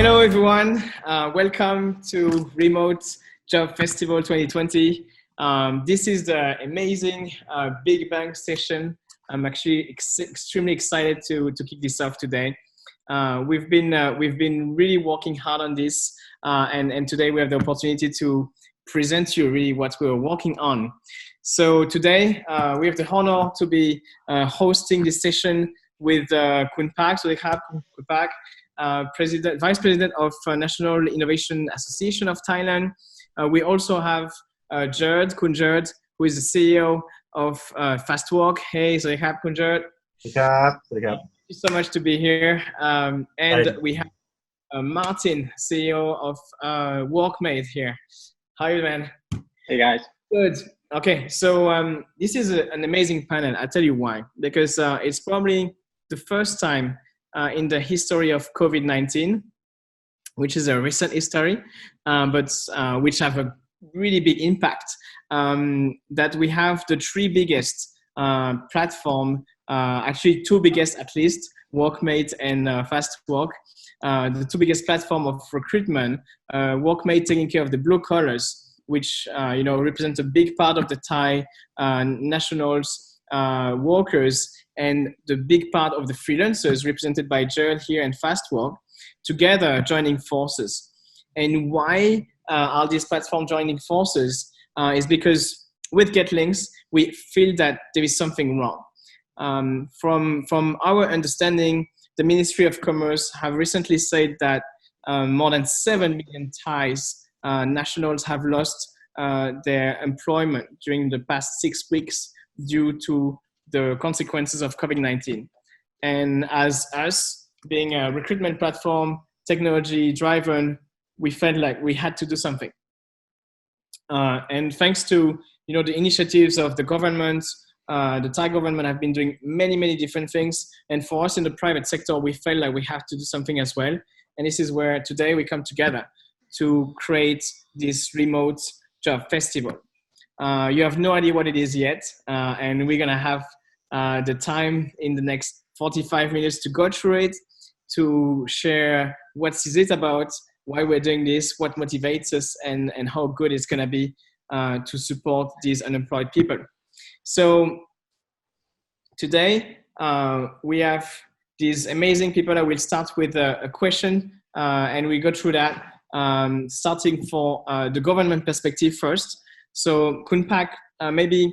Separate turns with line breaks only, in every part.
Hello everyone, welcome to Remote Job Festival 2020. This is the amazing Big Bang session. I'm actually extremely excited to kick this off today. We've been really working hard on this, and today we have the opportunity to present to you really what we're working on. So today we have the honor to be hosting this session with Pun-Arj. So we have Pun-Arj, Vice President of National Innovation Association of Thailand. We also have Jerd, Jerd, who is the CEO of Fastwork. Hey, so we have Jerd. Thank you so much to be here. And we have Martin, CEO of Workmate here. How are you, man?
Hey, guys.
Good. Okay, so this is an amazing panel. I'll tell you why. Because it's probably the first time in the history of COVID-19, which is a recent history, but which have a really big impact, that we have the three biggest platform, actually two biggest at least, Workmate and Fastwork, the two biggest platform of recruitment, Workmate taking care of the blue collars, which represent a big part of the Thai nationals workers, and the big part of the freelancers represented by Jerd here and Fastwork, together joining forces. And why are these platforms joining forces? Is because with GetLinks, we feel that there is something wrong. From our understanding, the Ministry of Commerce have recently said that more than 7 million Thais nationals have lost their employment during the past 6 weeks due to the consequences of COVID-19. And as us, being a recruitment platform, technology driven, we felt like we had to do something. And thanks to the initiatives of the government, the Thai government have been doing many different things. And for us in the private sector, we felt like we have to do something as well. And this is where today we come together to create this remote job festival. You have no idea what it is yet, and we're gonna have the time in the next 45 minutes to go through it, to share what is it about, why we're doing this, what motivates us, and how good it's gonna be to support these unemployed people. So today we have these amazing people. I will start with a question, and we go through that, starting for the government perspective first. So Pun-Arj, maybe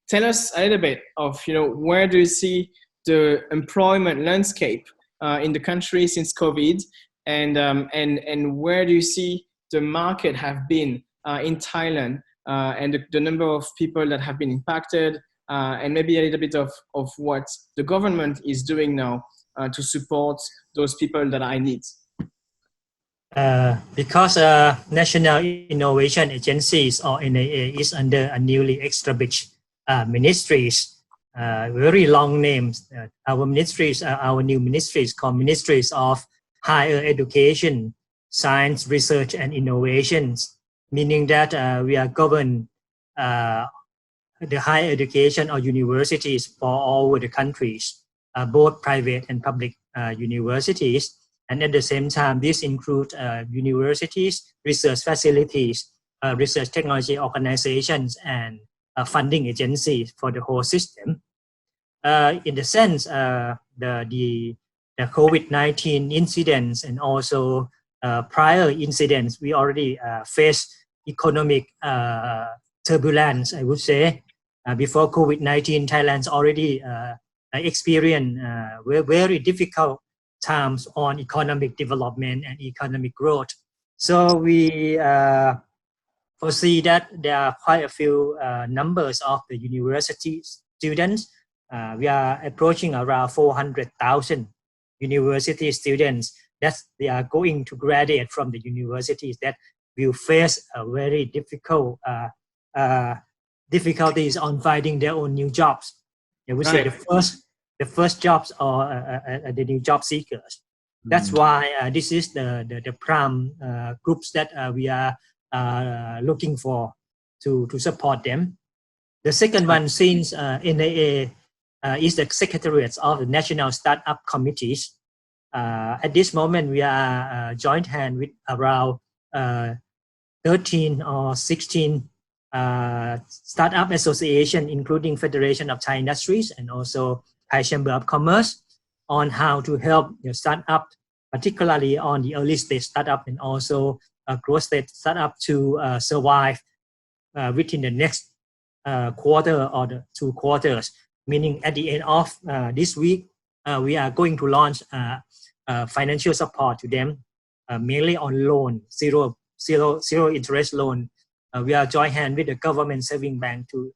tell us a little bit of where do you see the employment landscape in the country since COVID, and where do you see the market have been in Thailand, and the number of people that have been impacted, and maybe a little bit of what the government is doing now to support those people that are in need.
Because National Innovation Agencies, or NIA, is under a newly established ministries, very long names. Our new ministries called Ministries of Higher Education, Science, Research and Innovations, meaning that we are governed the higher education or universities for all over the countries, both private and public universities. And at the same time, this includes universities, research facilities, research technology organizations, and funding agencies for the whole system. In the sense, the COVID-19 incidents and also prior incidents, we already faced economic turbulence, I would say. Before COVID-19, Thailand's already experienced very difficult times on economic development and economic growth. So we foresee that there are quite a few numbers of the university students. We are approaching around 400,000 university students that they are going to graduate from the universities that will face a very difficult difficulties on finding their own new jobs. I would say the first jobs or the new job seekers. That's why this is the prime groups that we are looking for to support them. The second one, since NIA is the secretariats of the National Startup Committees, At this moment, we are joint hand with around 13 or 16 startup association, including Federation of Thai Industries and also Thai Chamber of Commerce, on how to help startup, particularly on the early stage startup and also growth stage startup to survive within the next quarter or the 2 quarters. Meaning at the end of this week, we are going to launch financial support to them, mainly on loan, zero interest loan. We are joint hand with the government saving bank to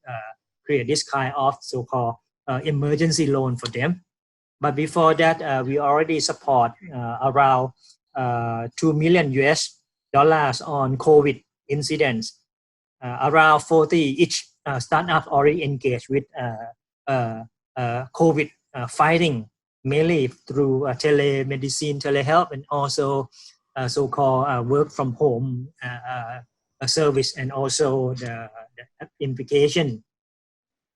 create this kind of so-called emergency loan for them. But before that, we already support around $2 million on COVID incidents. Around 40 each startup already engaged with COVID fighting, mainly through telemedicine, telehealth, and also so-called work from home service, and also the implication.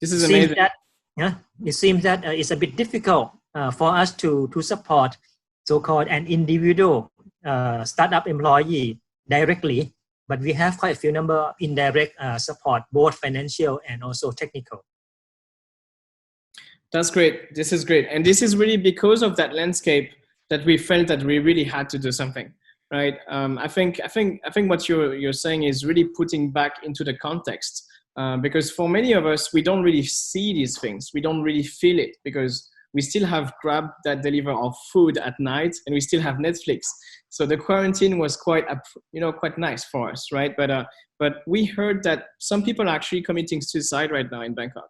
This is amazing.
It seems that it's a bit difficult for us to support so-called an individual startup employee directly, but we have quite a few number of indirect support, both financial and also technical.
That's great. This is great. And this is really because of that landscape that we felt that we really had to do something, right? I think what you're saying is really putting back into the context, because for many of us, we don't really see these things. We don't really feel it because we still have Grab that deliver our food at night, and we still have Netflix. So the quarantine was quite nice for us, right? But we heard that some people are actually committing suicide right now in Bangkok.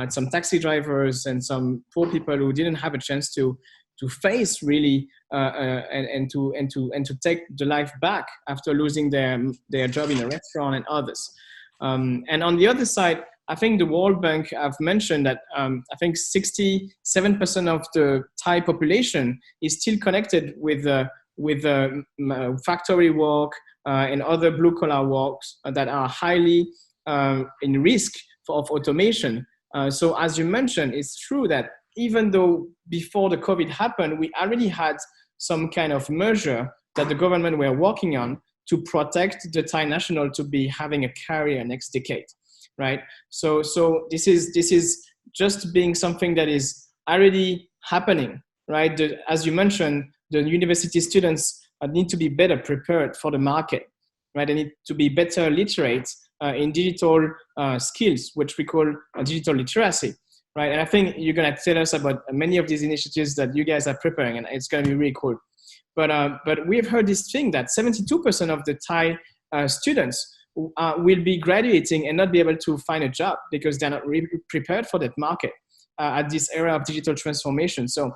Some taxi drivers and some poor people who didn't have a chance to face really and to take the life back after losing their job in a restaurant and others. And on the other side, I think the World Bank have mentioned that I think 67% of the Thai population is still connected with factory work and other blue collar works that are highly in risk of automation. So as you mentioned, it's true that even though before the COVID happened, we already had some kind of measure that the government were working on to protect the Thai national to be having a career next decade, right? So this is just being something that is already happening, right? As you mentioned, the university students need to be better prepared for the market, right? They need to be better literate in digital skills, which we call digital literacy, right? And I think you're going to tell us about many of these initiatives that you guys are preparing, and it's going to be really cool. But we've heard this thing that 72% of the Thai students will be graduating and not be able to find a job because they're not really prepared for that market at this era of digital transformation. So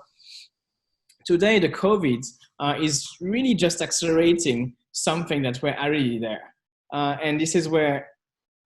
today, the COVID is really just accelerating something that we're already there. And this is where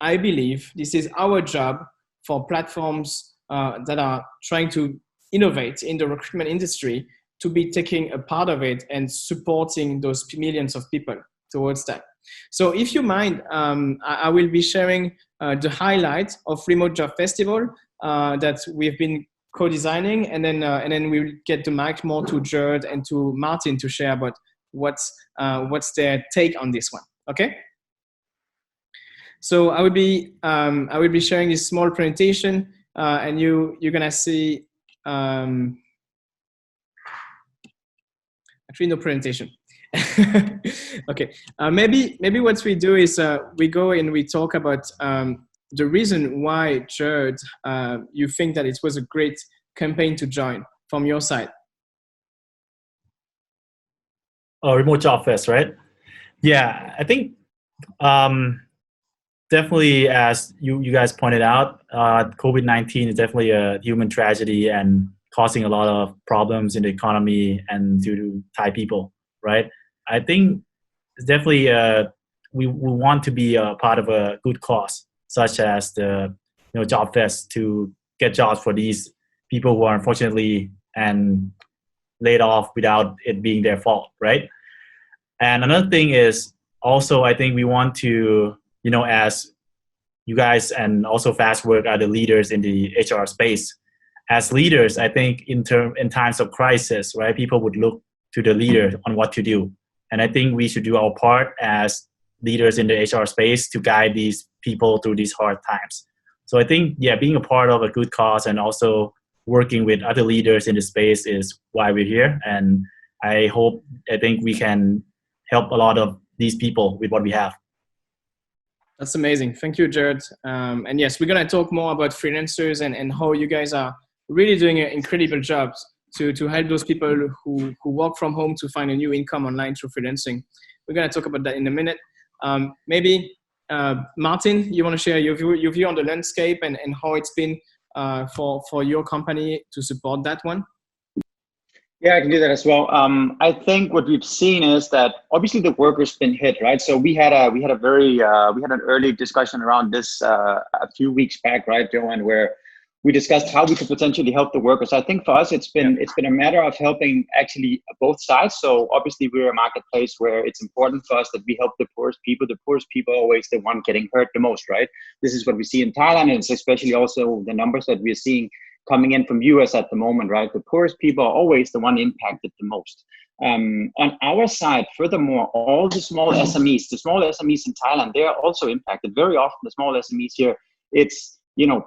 I believe this is our job for platforms that are trying to innovate in the recruitment industry to be taking a part of it and supporting those millions of people towards that. So if you mind, I will be sharing the highlight of Remote Job Festival that we've been co-designing, and then we'll get the mic more to Jerd and to Martin to share about what's their take on this one. Okay. So I will be sharing this small presentation, and you're gonna see. Actually, no presentation. Okay. Maybe what we do is we go and we talk about the reason why, Jerd, you think that it was a great campaign to join from your side.
Oh, Remote Job Fest, right? Yeah, I think definitely, as you guys pointed out, COVID-19 is definitely a human tragedy and causing a lot of problems in the economy and to Thai people, right? I think it's definitely we want to be a part of a good cause, such as the Job Fest, to get jobs for these people who are unfortunately and laid off without it being their fault, right? And another thing is also, I think we want to, as you guys and also Fastwork are the leaders in the HR space. As leaders, I think in times of crisis, right, people would look to the leader on what to do. And I think we should do our part as leaders in the HR space to guide these people through these hard times. So I think, being a part of a good cause and also working with other leaders in the space is why we're here. And I think we can help a lot of these people with what we have.
That's amazing. Thank you, Jerd. And yes, we're going to talk more about freelancers and how you guys are really doing an incredible job to help those people who work from home to find a new income online through freelancing. We're going to talk about that in a minute. Maybe, Martin, you want to share your view on the landscape and how it's been for your company to support that one?
Yeah, I can do that as well. I think what we've seen is that obviously the workers been hit, right? So we had an early discussion around this a few weeks back, right, Djoann, where we discussed how we could potentially help the workers. I think for us, it's been a matter of helping actually both sides. So obviously we're a marketplace where it's important for us that we help the poorest people. The poorest people are always the one getting hurt the most, right? This is what we see in Thailand, and it's especially also the numbers that we're seeing coming in from US at the moment, right? The poorest people are always the one impacted the most. On our side, furthermore, all the small SMEs in Thailand, they are also impacted. Very often the small SMEs here, it's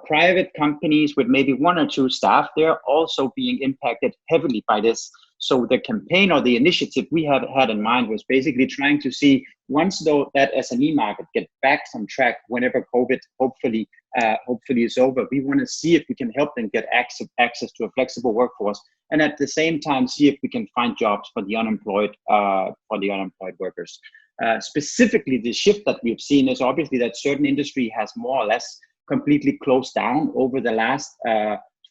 private companies with maybe 1 or 2 staff, they're also being impacted heavily by this. So the campaign or the initiative we have had in mind was basically trying to see, once though that SME market get back on track, whenever COVID hopefully is over, we want to see if we can help them get access to a flexible workforce, and at the same time see if we can find jobs for the unemployed workers. Specifically, the shift that we've seen is obviously that certain industry has more or less completely closed down over the last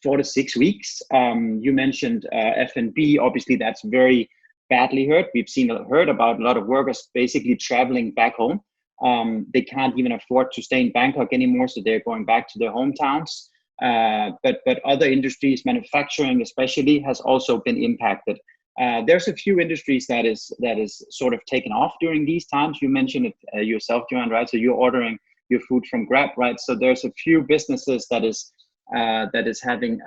4 to 6 weeks. You mentioned F&B. Obviously, that's very badly hurt. We've heard about a lot of workers basically traveling back home. They can't even afford to stay in Bangkok anymore, so they're going back to their hometowns. But other industries, manufacturing especially, has also been impacted. There's a few industries that is sort of taken off during these times. You mentioned it yourself, Joanne, right? So you're ordering your food from Grab, right? So there's a few businesses that is having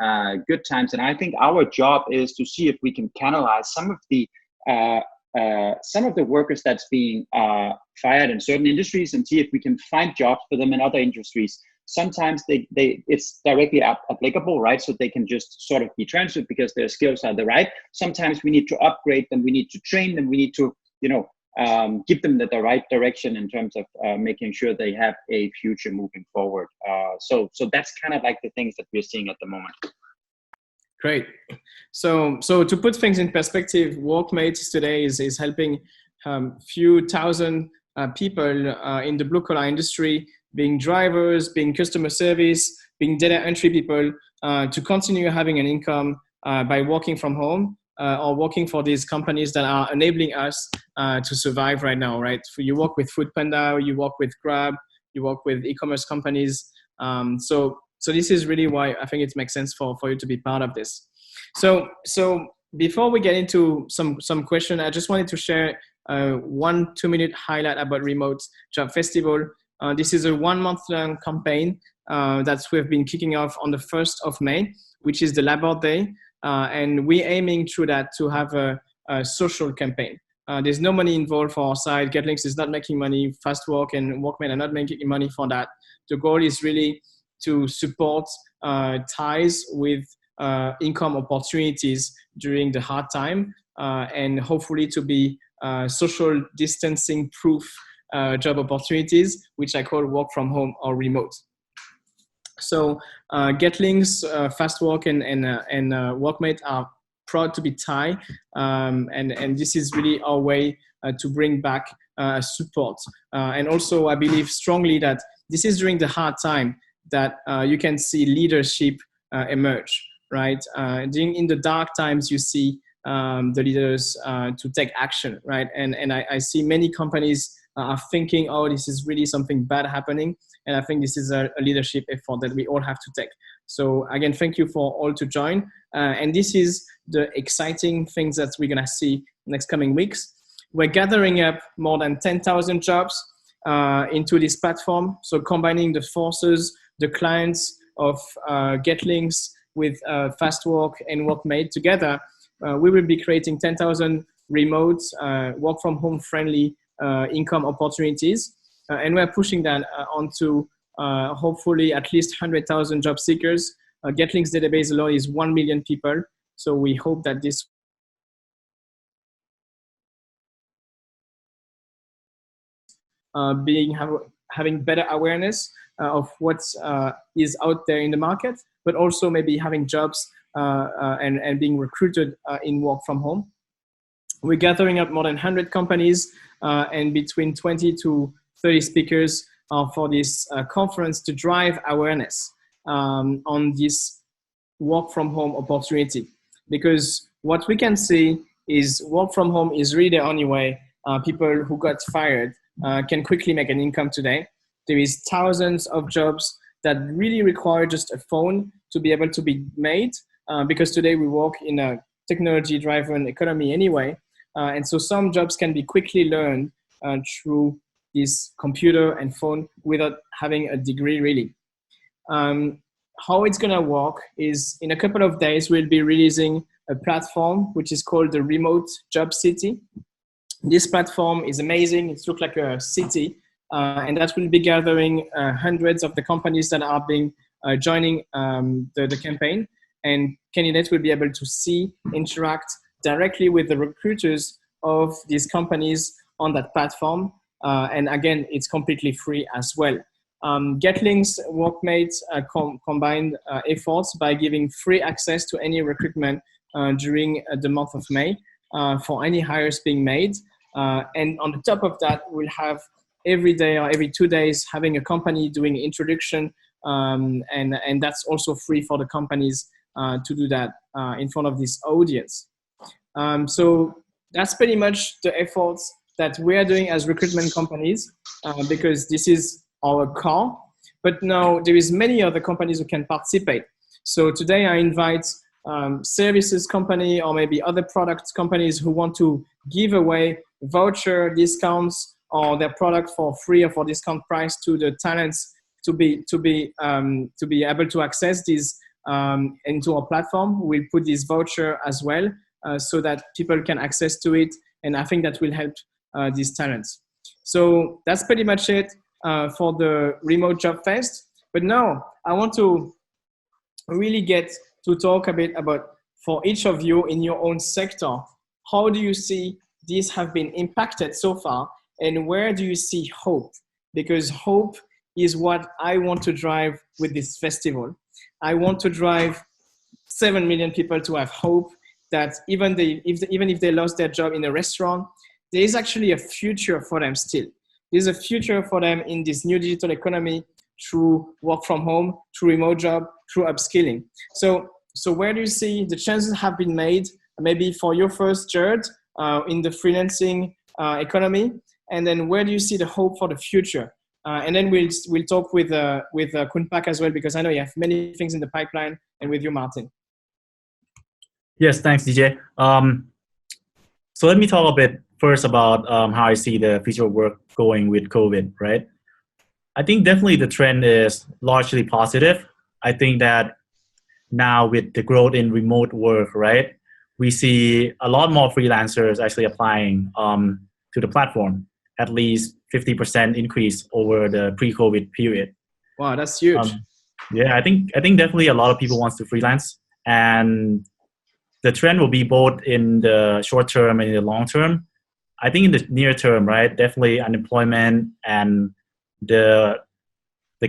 good times, and I think our job is to see if we can canalize some of the workers that's being fired in certain industries, and see if we can find jobs for them in other industries. Sometimes it's directly applicable, right? So they can just sort of be transferred because their skills are the right. Sometimes we need to upgrade them, we need to train them, we need to give them the right direction in terms of making sure they have a future moving forward. So that's kind of like the things that we're seeing at the moment.
Great. So to put things in perspective, Workmate today is helping few thousand people in the blue collar industry, being drivers, being customer service, being data entry people, to continue having an income by working from home. Or working for these companies that are enabling us to survive right now, right? You work with Foodpanda, you work with Grab, you work with e-commerce companies. So this is really why I think it makes sense for you to be part of this. So before we get into some question, I just wanted to share 1 2-minute highlight about Remote Job Festival. This is a 1-month-long campaign that we've been kicking off on the 1st of May, which is the Labor Day. And we're aiming through that to have a social campaign. There's no money involved for our side. GetLinks is not making money. Fastwork and Workmate are not making money for that. The goal is really to support ties with income opportunities during the hard time, and hopefully to be social distancing proof job opportunities, which I call work from home or remote. So GetLinks, Fastwork, and Workmate are proud to be Thai, and this is really our way to bring back support. And also, I believe strongly that this is during the hard time that you can see leadership emerge, right? In the dark times, you see the leaders to take action, right? And I see many companies are thinking, oh, this is really something bad happening. And I think this is a leadership effort that we all have to take. So again, thank you for all to join. And this is the exciting things that we're going to see next coming weeks. We're gathering up more than 10,000 jobs into this platform. So combining the forces, the clients of GetLinks with Fastwork and Workmate together, we will be creating 10,000 remote, work from home friendly income opportunities. And we're pushing that onto hopefully at least 100,000 job seekers. GetLinks database alone is 1 million people. So we hope that this having better awareness of what is out there in the market, but also maybe having jobs and being recruited in work from home. We're gathering up more than 100 companies and between 20 to 30 speakers for this conference to drive awareness on this work from home opportunity. Because what we can see is work from home is really the only way people who got fired can quickly make an income today. There is thousands of jobs that really require just a phone to be able to be made because today we work in a technology-driven economy anyway. And so some jobs can be quickly learned through this computer and phone without having a degree really. How it's gonna work is in a couple of days, we'll be releasing a platform which is called the Remote Job City. This platform is amazing. It looks like a city and that will be gathering hundreds of the companies that are being joining the campaign, and candidates will be able to see, interact directly with the recruiters of these companies on that platform. And again, it's completely free as well. GetLinks Workmate combined efforts by giving free access to any recruitment during the month of May for any hires being made. And on the top of that, we'll have every day or every 2 days having a company doing introduction, and that's also free for the companies to do that in front of this audience. So that's pretty much the efforts that we are doing as recruitment companies because this is our core. But now there is many other companies who can participate. So today I invite services company or maybe other product companies who want to give away voucher discounts or their product for free or for discount price to the talents to be able to access these into our platform. We'll put this voucher as well so that people can access to it, and I think that will help these talents. So that's pretty much it for the Remote Job Fest. But now I want to really get to talk a bit about, for each of you in your own sector, how do you see these have been impacted so far, and where do you see hope? Because hope is what I want to drive with this festival. I want to drive 7 million people to have hope that even if they lost their job in a restaurant, there is actually a future for them still. There's a future for them in this new digital economy through work from home, through remote job, through upskilling. So where do you see the chances have been made, maybe for your first Jerd in the freelancing economy? And then where do you see the hope for the future? And then we'll talk with Kunpak as well, because I know you have many things in the pipeline, and with you, Martin.
Yes, thanks, DJ. So let me talk a bit first about how I see the future of work going with COVID, right? I think definitely the trend is largely positive. I think that now with the growth in remote work, right, we see a lot more freelancers actually applying to the platform, at least 50% increase over the pre-COVID period.
Wow, that's huge.
Yeah, I think definitely a lot of people wants to freelance, and the trend will be both in the short term and in the long term. I think in the near term, right, definitely unemployment and the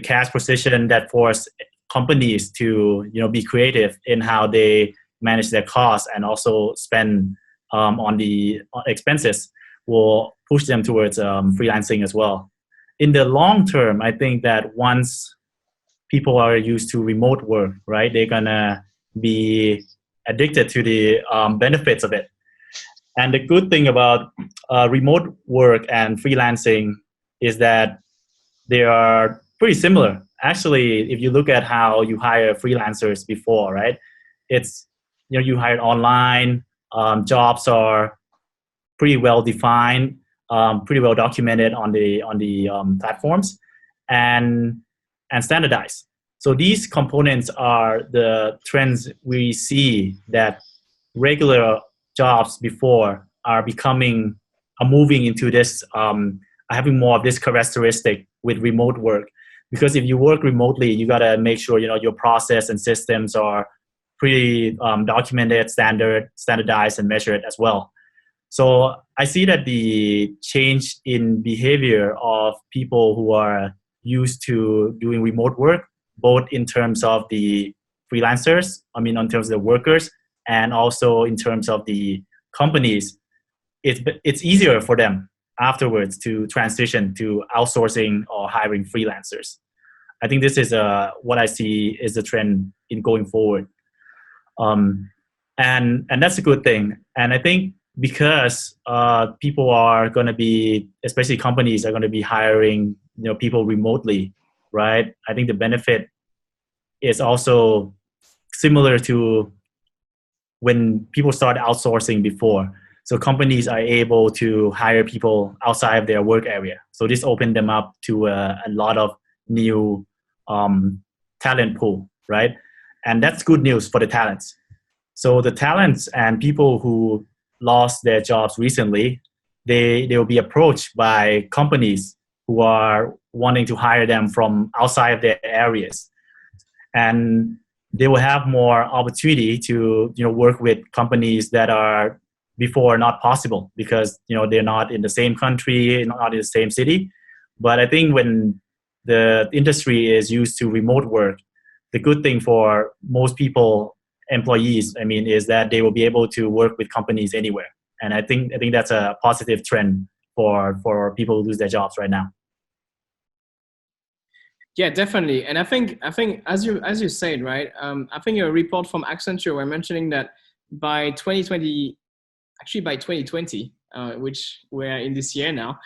cash position that force companies to be creative in how they manage their costs and also spend on the expenses will push them towards freelancing as well. In the long term, I think that once people are used to remote work, right, they're gonna be addicted to the benefits of it. And the good thing about remote work and freelancing is that they are pretty similar. Actually, if you look at how you hire freelancers before, right, it's you hire online, jobs are pretty well defined, pretty well documented on the platforms, and standardized. So these components are the trends we see that regular jobs before are moving into this, having more of this characteristic with remote work. Because if you work remotely, you gotta make sure your process and systems are pretty documented, standardized, and measured as well. So I see that the change in behavior of people who are used to doing remote work, both in terms of the freelancers, in terms of the workers, and also in terms of the companies, it's easier for them afterwards to transition to outsourcing or hiring freelancers. I think this is what I see is the trend in going forward. And that's a good thing. And I think because people are going to be, especially companies are going to be hiring people remotely, right? I think the benefit is also similar to when people started outsourcing before. So companies are able to hire people outside of their work area. So this opened them up to a lot of new talent pool, right? And that's good news for the talents. So the talents and people who lost their jobs recently, they will be approached by companies who are wanting to hire them from outside of their areas. And they will have more opportunity to work with companies that are before not possible because they're not in the same country, not in the same city. But I think when the industry is used to remote work, the good thing for most employees, is that they will be able to work with companies anywhere. And I think that's a positive trend for people who lose their jobs right now.
Yeah, definitely. And I think as you said, right, I think a report from Accenture were mentioning that by 2020, which we're in this year now,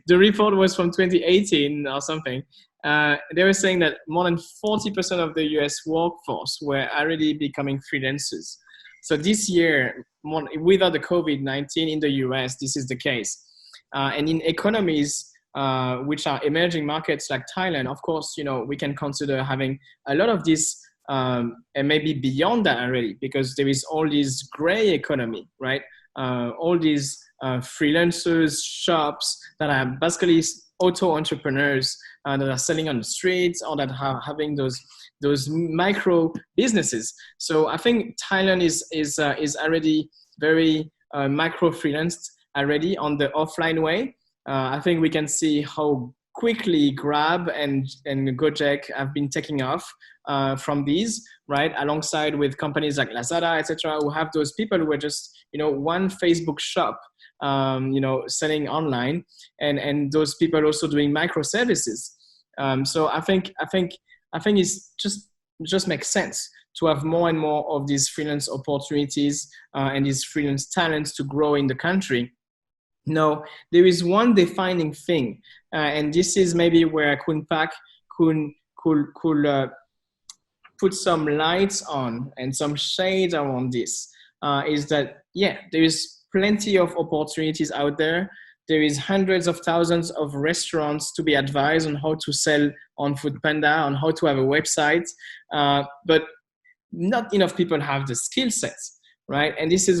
the report was from 2018 or something. They were saying that more than 40% of the US workforce were already becoming freelancers. So this year, without the COVID-19 in the US, this is the case. And in economies which are emerging markets like Thailand, of course, we can consider having a lot of this and maybe beyond that already, because there is all this gray economy, right? All these freelancers, shops that are basically auto entrepreneurs that are selling on the streets or that are having those micro businesses. So I think Thailand is already very micro freelanced already on the offline way. I think we can see how quickly Grab and Gojek have been taking off from these, right? Alongside with companies like Lazada, etc., who have those people who are just, one Facebook shop, selling online, and those people also doing microservices. So I think it's just makes sense to have more and more of these freelance opportunities and these freelance talents to grow in the country. No, there is one defining thing, and this is maybe where Kunpak could put some lights on and some shades around this, is that, there is plenty of opportunities out there. There is hundreds of thousands of restaurants to be advised on how to sell on Foodpanda, on how to have a website, but not enough people have the skill sets. Right, and this is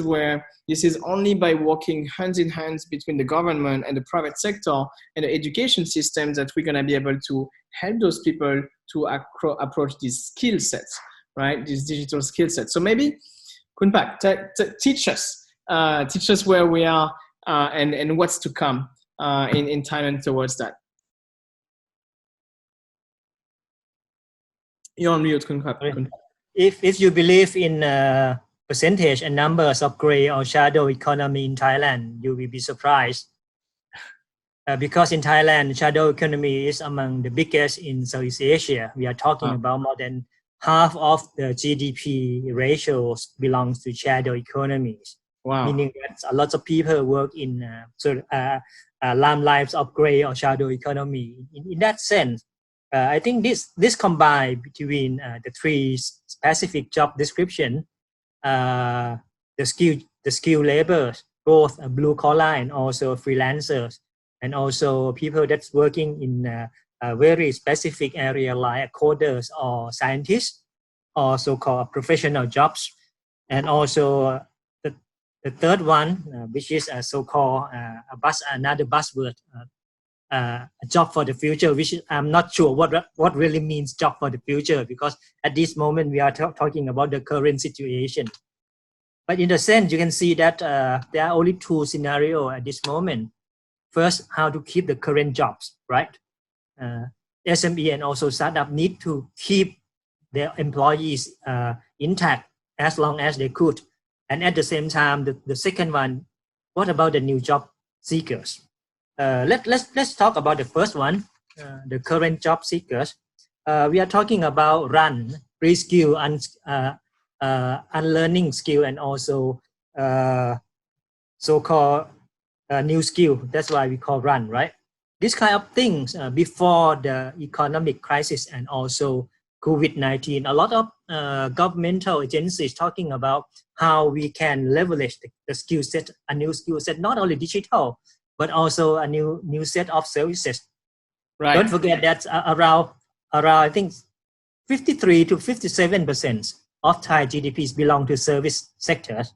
only by working hands in hands between the government and the private sector and the education system that we're gonna be able to help those people to approach these skill sets, right? These digital skill sets. So maybe Kunpak, teach us where we are and what's to come in Thailand towards that. You're on mute, Kunpak.
If you believe in percentage and numbers of gray or shadow economy in Thailand, you will be surprised. Because in Thailand, shadow economy is among the biggest in Southeast Asia. We are talking about more than half of the GDP ratios belongs to shadow economies. Wow. Meaning that a lot of people work in lives of gray or shadow economy. In that sense, I think this combined between the three specific job description, the skill labor, both blue collar and also freelancers, and also people that's working in a very specific area like coders or scientists, or so-called professional jobs, and also The third one, which is so-called another buzzword, a job for the future, which I'm not sure what really means job for the future, because at this moment we are talking about the current situation. But in a sense, you can see that there are only two scenarios at this moment. First, how to keep the current jobs, right? SME and also startup need to keep their employees intact as long as they could. And at the same time, the second one, what about the new job seekers? Let's talk about the first one, the current job seekers. We are talking about reskill, unlearning skill, and also so-called new skill. That's why we call run, right? This kind of things before the economic crisis and also COVID-19, a lot of governmental agencies talking about how we can leverage the skill set, a new skill set, not only digital, but also a new set of services.
Right.
Don't forget that around I think 53 to 57% of Thai GDPs belong to service sectors,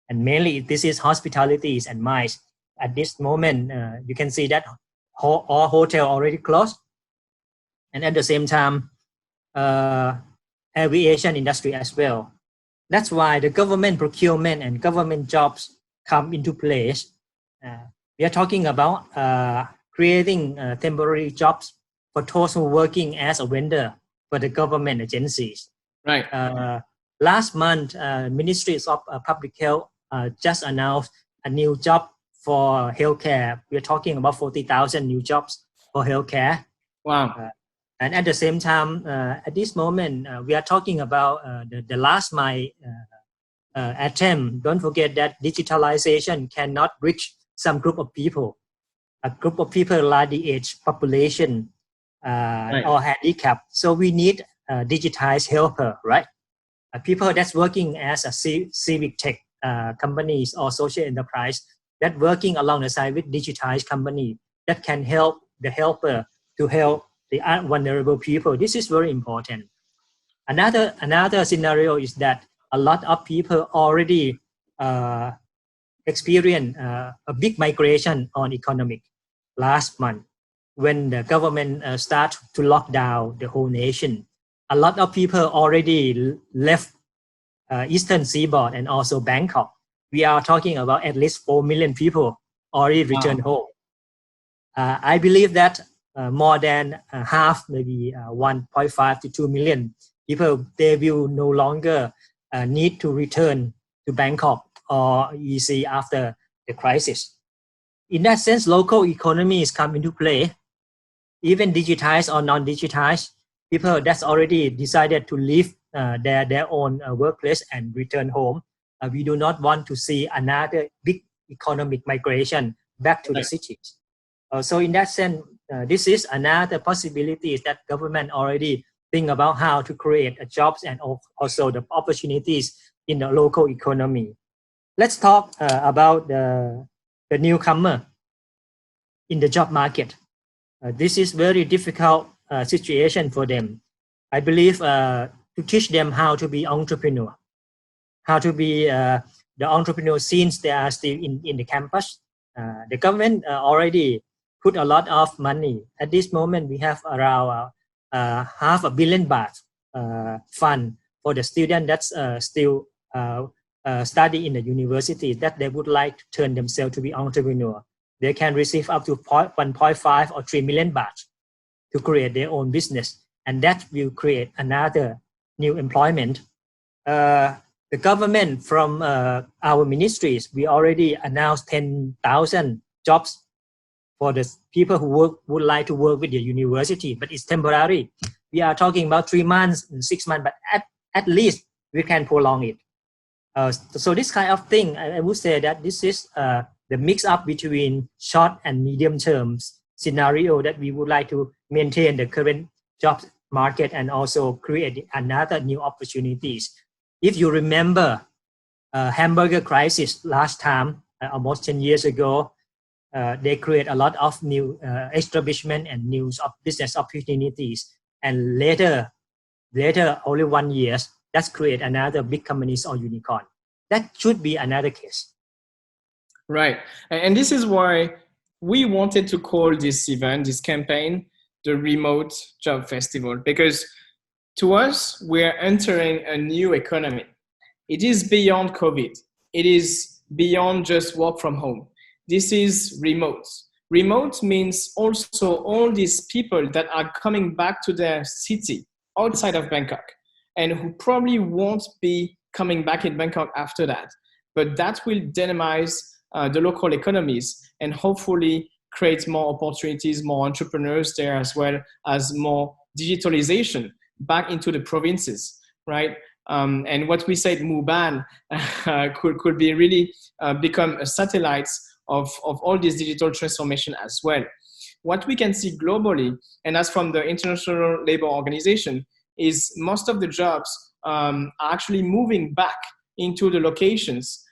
and mainly this is hospitalities and MICE. At this moment, you can see that all hotel already closed, and at the same time, aviation industry as well. That's why the government procurement and government jobs come into place. We are talking about creating temporary jobs for those who are working as a vendor for the government agencies.
Right.
Last month, Ministries of Public Health just announced a new job for healthcare. We are talking about 40,000 new jobs for healthcare.
Wow.
And at the same time, at this moment, we are talking about the last mile attempt. Don't forget that digitalization cannot reach some group of people. A group of people like the age population
Right.
or handicap. So we need digitized helper, right? People that's working as a civic tech companies or social enterprise that working along the side with digitized company that can help the helper to help the vulnerable people. This is very important. Another scenario is that a lot of people already experience a big migration on economic last month when the government start to lock down the whole nation. A lot of people already left Eastern Seaboard and also Bangkok. We are talking about at least 4 million people already returned home. I believe that more than half, maybe 1.5 to 2 million people, they will no longer need to return to Bangkok or EC after the crisis. In that sense, local economies come into play. Even digitized or non-digitized, people that's already decided to leave their own workplace and return home. We do not want to see another big economic migration back to the cities. So in that sense, this is another possibility that government already think about how to create jobs and also the opportunities in the local economy. Let's talk about the newcomer in the job market. This is very difficult situation for them. I believe to teach them how to be entrepreneur, how to be the entrepreneur since they are still in the campus. The government already put a lot of money. At this moment, we have around $500 million fund for the student that's still study in the university that they would like to turn themselves to be entrepreneur. They can receive up to 1.5 or 3 million baht to create their own business, and that will create another new employment. The government from our ministries, we already announced 10,000 jobs for the people who would like to work with the university, but it's temporary. We are talking about 3 months and 6 months, but at least we can prolong it. So this kind of thing, I would say that this is the mix up between short and medium terms scenario that we would like to maintain the current job market and also create another new opportunities. If you remember hamburger crisis last time, almost 10 years ago, they create a lot of new establishment and new business opportunities. And later only 1 year, that's create another big companies or unicorn. that should be another case.
Right. And this is why we wanted to call this event, this campaign, the Remote Job Festival, because to us, we're entering a new economy. It is beyond COVID. It is beyond just work from home. This is remote. Remote means also all these people that are coming back to their city outside of Bangkok and who probably won't be coming back in Bangkok after that. But that will dynamize the local economies and hopefully create more opportunities, more entrepreneurs there, as well as more digitalization back into the provinces, right? And what we said, Muban, could be really become a satellite of all this digital transformation as well. What we can see globally, and as from the International Labour Organization, is most of the jobs are actually moving back into the locations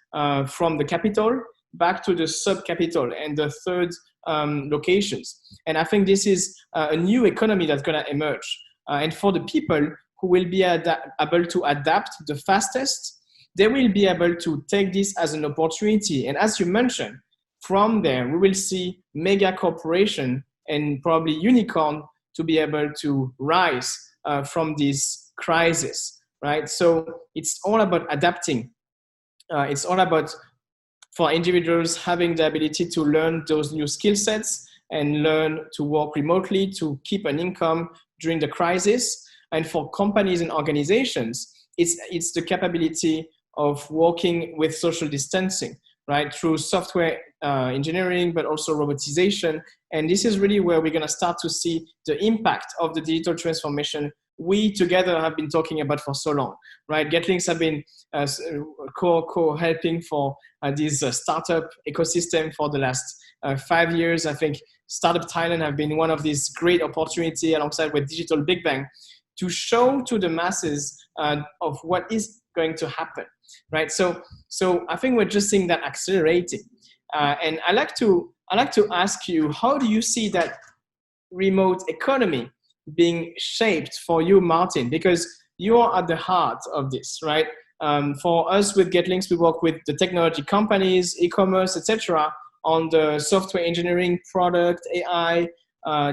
from the capital back to the sub-capital and the third locations. And I think this is a new economy that's going to emerge. And for the people who will be able to adapt the fastest, they will be able to take this as an opportunity. And as you mentioned, from there, we will see mega corporation and probably unicorn to be able to rise from this crisis, right? So it's all about adapting. It's all about, for individuals, having the ability to learn those new skill sets and learn to work remotely to keep an income during the crisis. And for companies and organizations, it's the capability of working with social distancing, right? Through software engineering, but also robotization. And this is really where we're going to start to see the impact of the digital transformation we together have been talking about for so long, right? GetLinks have been co-helping for this startup ecosystem for the last 5 years. I think Startup Thailand have been one of these great opportunity alongside with Digital Big Bang to show to the masses of what is going to happen, right? So I think we're just seeing that accelerating. And I like to ask you, how do you see that remote economy being shaped for you, Martin? Because you are at the heart of this, right? For us with GetLinks, we work with the technology companies, e-commerce, etc., on the software engineering, product, AI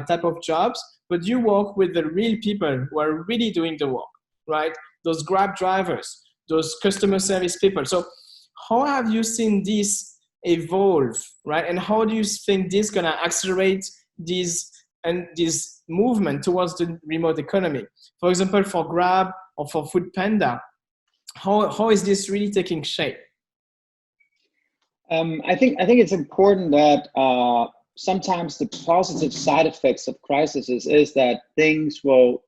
type of jobs. But you work with the real people who are really doing the work, right? Those Grab drivers, those customer service people. So how have you seen this evolve, right? And how do you think this is going to accelerate this movement towards the remote economy? For example, for Grab or for Food Panda, how is this really taking shape?
I think it's important that sometimes the positive side effects of crises is that things will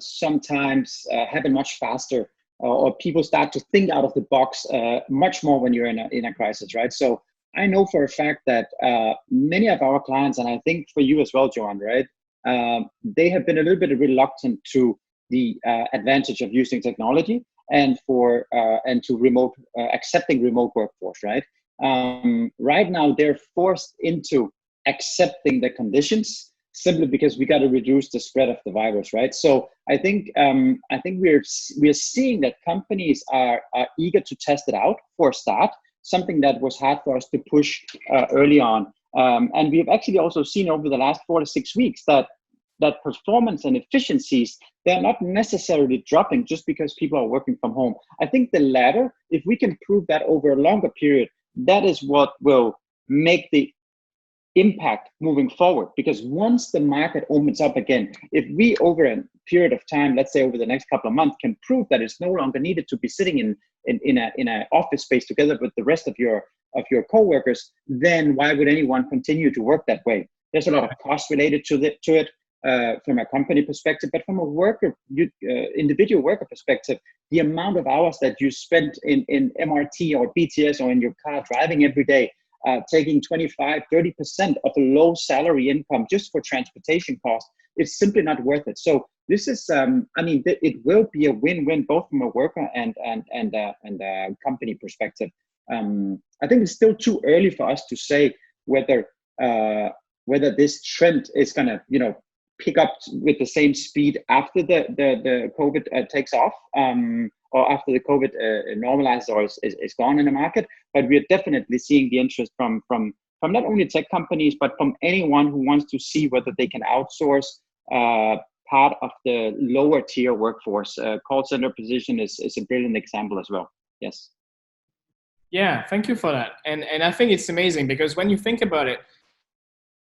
sometimes happen much faster, or people start to think out of the box much more when you're in a crisis, right? So I know for a fact that many of our clients, and I think for you as well, Djoann, right? They have been a little bit reluctant to the advantage of using technology and to remote accepting remote workforce, right? Right now they're forced into accepting the conditions simply because we got to reduce the spread of the virus, right? So I think we're seeing that companies are eager to test it out for a start, something that was hard for us to push early on. And we've actually also seen over the last 4 to 6 weeks that performance and efficiencies, they're not necessarily dropping just because people are working from home. I think the latter, if we can prove that over a longer period, that is what will make the impact moving forward. Because once the market opens up again, if we over a period of time, let's say over the next couple of months, can prove that it's no longer needed to be sitting in an office space together with the rest of your coworkers, then why would anyone continue to work that way? There's a lot of cost related to it from a company perspective, but from a individual worker perspective, the amount of hours that you spend in MRT or BTS or in your car driving every day, taking 25, 30% of a low salary income just for transportation costs, it's simply not worth it. So this is, it will be a win-win both from a worker and a company perspective. I think it's still too early for us to say whether this trend is going to, pick up with the same speed after the COVID takes off, or after the COVID normalizes or is gone in the market. But we're definitely seeing the interest from not only tech companies, but from anyone who wants to see whether they can outsource part of the lower tier workforce. Call center position is a brilliant example as well. Yes.
Yeah, thank you for that. And I think it's amazing because when you think about it,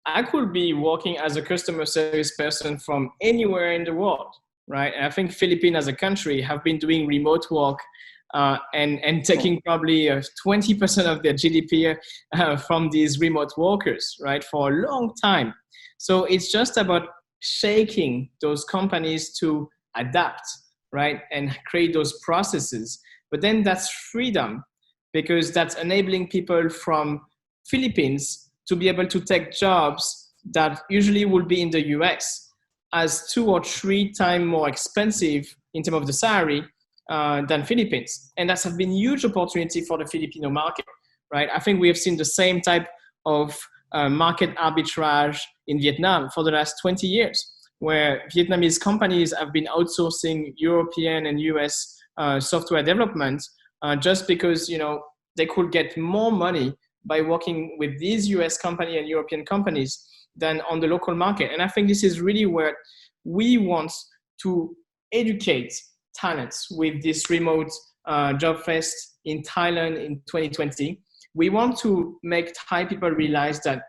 I could be working as a customer service person from anywhere in the world, right? And I think Philippines as a country have been doing remote work and taking probably 20% of their GDP from these remote workers, right, for a long time. So it's just about shaking those companies to adapt, right, and create those processes. But then that's freedom, because that's enabling people from Philippines to be able to take jobs that usually would be in the US as 2 or 3 times more expensive in terms of the salary than Philippines. And that's been a huge opportunity for the Filipino market, right? I think we have seen the same type of market arbitrage in Vietnam for the last 20 years, where Vietnamese companies have been outsourcing European and US software development just because, you know, they could get more money by working with these US companies and European companies than on the local market. And I think this is really where we want to educate talents with this remote job fest in Thailand in 2020. We want to make Thai people realize that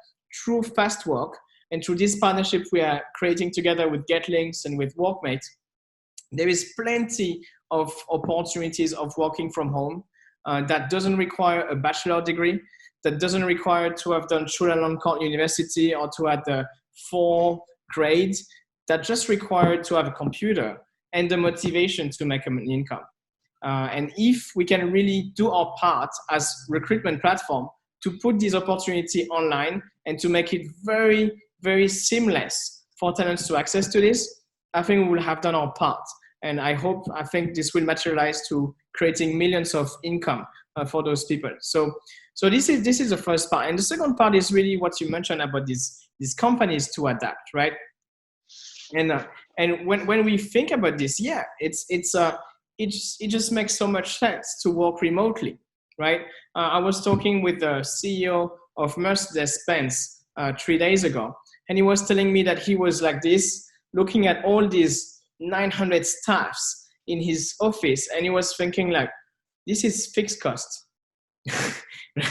through Fastwork and through this partnership we are creating together with GetLinks and with Workmate, there is plenty of opportunities of working from home that doesn't require a bachelor degree, that doesn't require to have done Chulalongkorn University or to have the 4 grades, that just require to have a computer and the motivation to make an income. And if we can really do our part as recruitment platform to put this opportunity online and to make it very, very seamless for talents to access to this, I think we will have done our part. And I think this will materialize to creating millions of income for those people. So this is the first part. And the second part is really what you mentioned about these companies to adapt, right? And when we think about this, yeah, it just makes so much sense to work remotely, right? I was talking with the CEO of Mercedes-Benz 3 days ago, and he was telling me that he was like this, looking at all these 900 staffs in his office, and he was thinking like, this is fixed cost.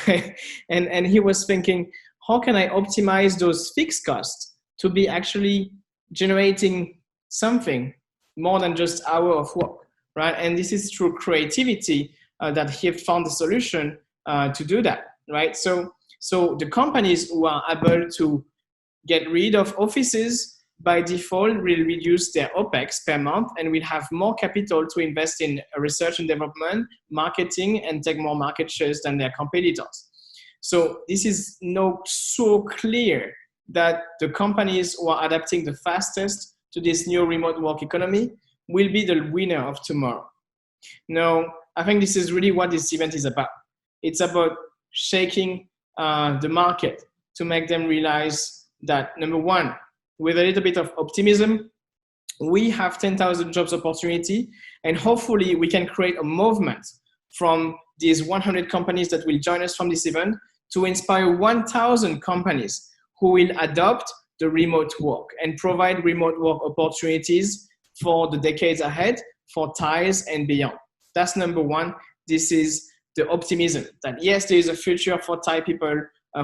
Right? And he was thinking, how can I optimize those fixed costs to be actually generating something more than just hour of work, right? And this is through creativity that he found the solution to do that, right? So the companies who are able to get rid of offices by default will reduce their OPEX per month and will have more capital to invest in research and development, marketing, and take more market shares than their competitors. So this is now so clear that the companies who are adapting the fastest to this new remote work economy will be the winner of tomorrow. Now, I think this is really what this event is about. It's about shaking the market to make them realize that, number one, with a little bit of optimism, we have 10,000 jobs opportunity, and hopefully we can create a movement from these 100 companies that will join us from this event to inspire 1,000 companies who will adopt the remote work and provide remote work opportunities for the decades ahead for Thais and beyond. That's number one. This is the optimism that yes, there is a future for Thai people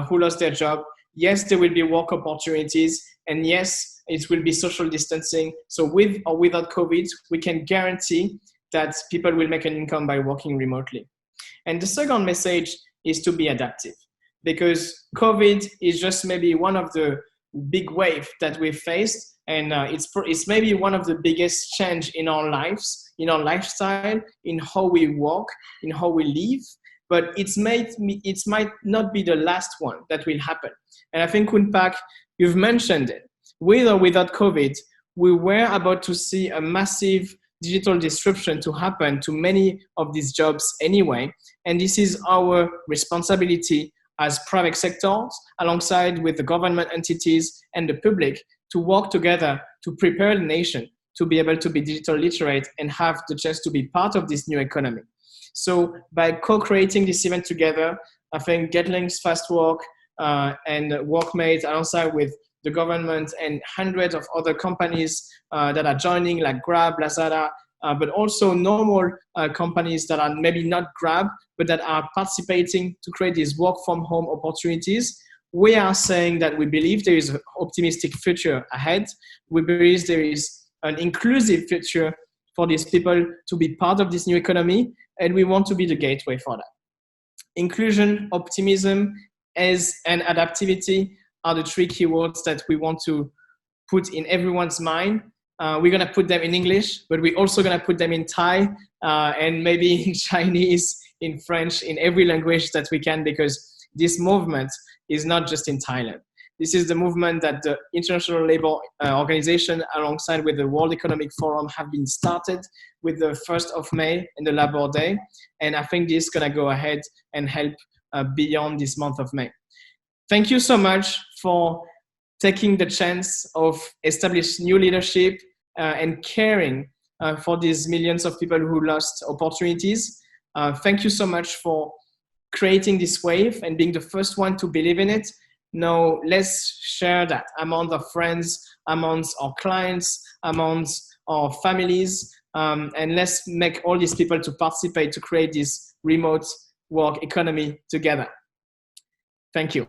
who lost their job. Yes, there will be work opportunities, and yes, it will be social distancing. So with or without COVID, we can guarantee that people will make an income by working remotely. And the second message is to be adaptive, because COVID is just maybe one of the big waves that we've faced, and it's maybe one of the biggest change in our lives, in our lifestyle, in how we work, in how we live. But it might not be the last one that will happen. And I think, Khun Pak, you've mentioned it. With or without COVID, we were about to see a massive digital disruption to happen to many of these jobs anyway. And this is our responsibility as private sectors, alongside with the government entities and the public, to work together to prepare the nation to be able to be digital literate and have the chance to be part of this new economy. So by co-creating this event together, I think GetLinks, Fastwork, and Workmate, alongside with the government and hundreds of other companies that are joining, like Grab, Lazada, but also normal companies that are maybe not Grab, but that are participating to create these work from home opportunities. We are saying that we believe there is an optimistic future ahead. We believe there is an inclusive future for these people to be part of this new economy, and we want to be the gateway for that. Inclusion, optimism, and adaptivity are the three keywords that we want to put in everyone's mind. We're going to put them in English, but we're also going to put them in Thai and maybe in Chinese, in French, in every language that we can, because this movement is not just in Thailand. This is the movement that the International Labour Organization, alongside with the World Economic Forum, have been started with the 1st of May and the Labor Day. And I think this is going to go ahead and help beyond this month of May. Thank you so much for taking the chance of establish new leadership and caring for these millions of people who lost opportunities. Thank you so much for creating this wave and being the first one to believe in it. Now let's share that among our friends, amongst our clients, amongst our families, and let's make all these people to participate to create this remote work economy together. Thank you.